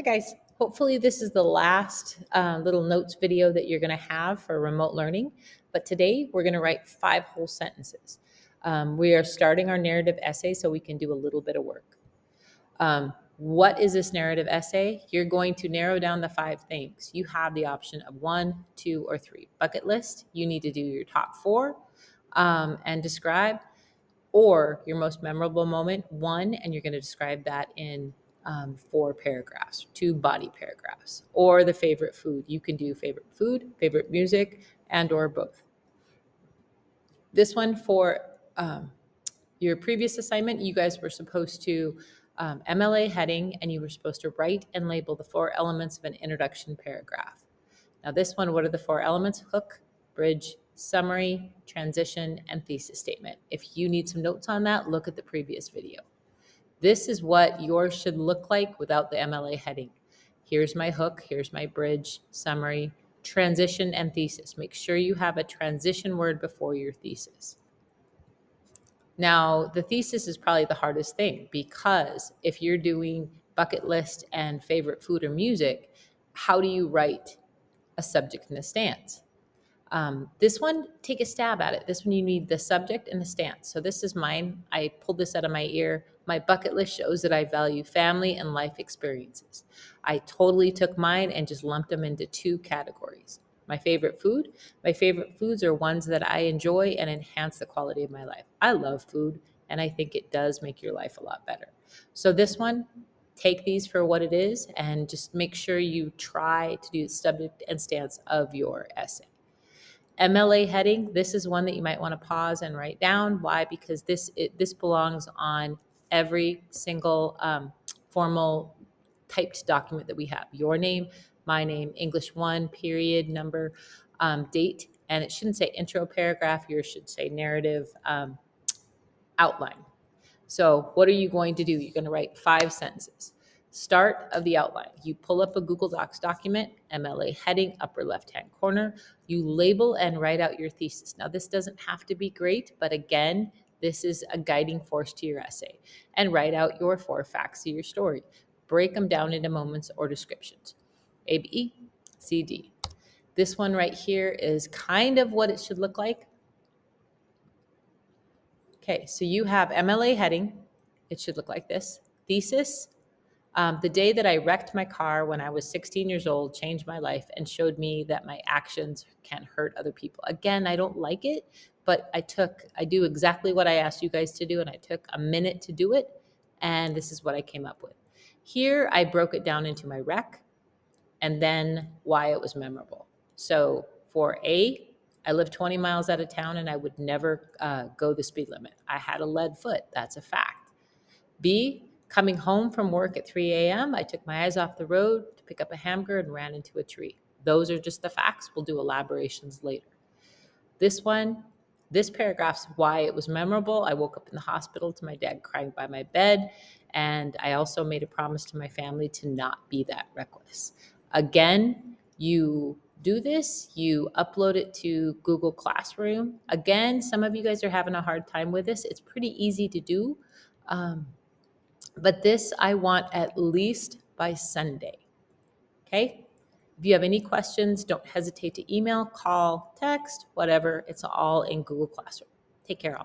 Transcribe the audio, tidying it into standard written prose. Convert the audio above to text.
Hi guys. Hopefully this is the last little notes video that you're going to have for remote learning. But today we're going to write 5 whole sentences. We are starting our narrative essay so we can do a little bit of work. What is this narrative essay? You're going to narrow down the 5 things. You have the option of 1, 2, or 3. Bucket list, you need to do your top 4 and describe, or your most memorable moment, 1, and you're going to describe that in 4 paragraphs, 2 body paragraphs, or the favorite food. You can do favorite food, favorite music, and or both. This one for your previous assignment, you guys were supposed to MLA heading, and you were supposed to write and label the 4 elements of an introduction paragraph. Now this one, what are the 4 elements? Hook, bridge, summary, transition, and thesis statement. If you need some notes on that, look at the previous video. This is what yours should look like without the MLA heading. Here's my hook, here's my bridge, summary, transition, and thesis. Make sure you have a transition word before your thesis. Now, the thesis is probably the hardest thing, because if you're doing bucket list and favorite food or music, how do you write a subject and a stance? This one, take a stab at it. This one, you need the subject and the stance. So this is mine. I pulled this out of my ear. My bucket list shows that I value family and life experiences. I totally took mine and just lumped them into 2 categories. My favorite food. My favorite foods are ones that I enjoy and enhance the quality of my life. I love food, and I think it does make your life a lot better. So this one, take these for what it is, and just make sure you try to do the subject and stance of your essay. MLA heading, this is one that you might want to pause and write down. Why? Because this belongs on every single formal typed document that we have. Your name, my name, English 1, period, number, date, and it shouldn't say intro paragraph. Yours should say narrative outline. So what are you going to do? You're going to write 5 sentences. Start of the outline. You pull up a Google Docs document, MLA heading, upper left-hand corner. You label and write out your thesis. Now, this doesn't have to be great, but again, this is a guiding force to your essay. And write out your 4 facts of your story. Break them down into moments or descriptions. A, B, C, D. This one right here is kind of what it should look like. Okay, so you have MLA heading. It should look like this. Thesis. The day that I wrecked my car when I was 16 years old changed my life and showed me that my actions can hurt other people. Again, I don't like it, but I do exactly what I asked you guys to do, and I took a minute to do it, and this is what I came up with. Here, I broke it down into my wreck and then why it was memorable. So for A, I lived 20 miles out of town and I would never go the speed limit. I had a lead foot. That's a fact. B, coming home from work at 3 a.m., I took my eyes off the road to pick up a hamburger and ran into a tree. Those are just the facts. We'll do elaborations later. This one, this paragraph's why it was memorable. I woke up in the hospital to my dad crying by my bed, and I also made a promise to my family to not be that reckless. Again, you do this, you upload it to Google Classroom. Again, some of you guys are having a hard time with this. It's pretty easy to do. But this I want at least by Sunday. Okay? If you have any questions, don't hesitate to email, call, text, whatever. It's all in Google Classroom. Take care, all.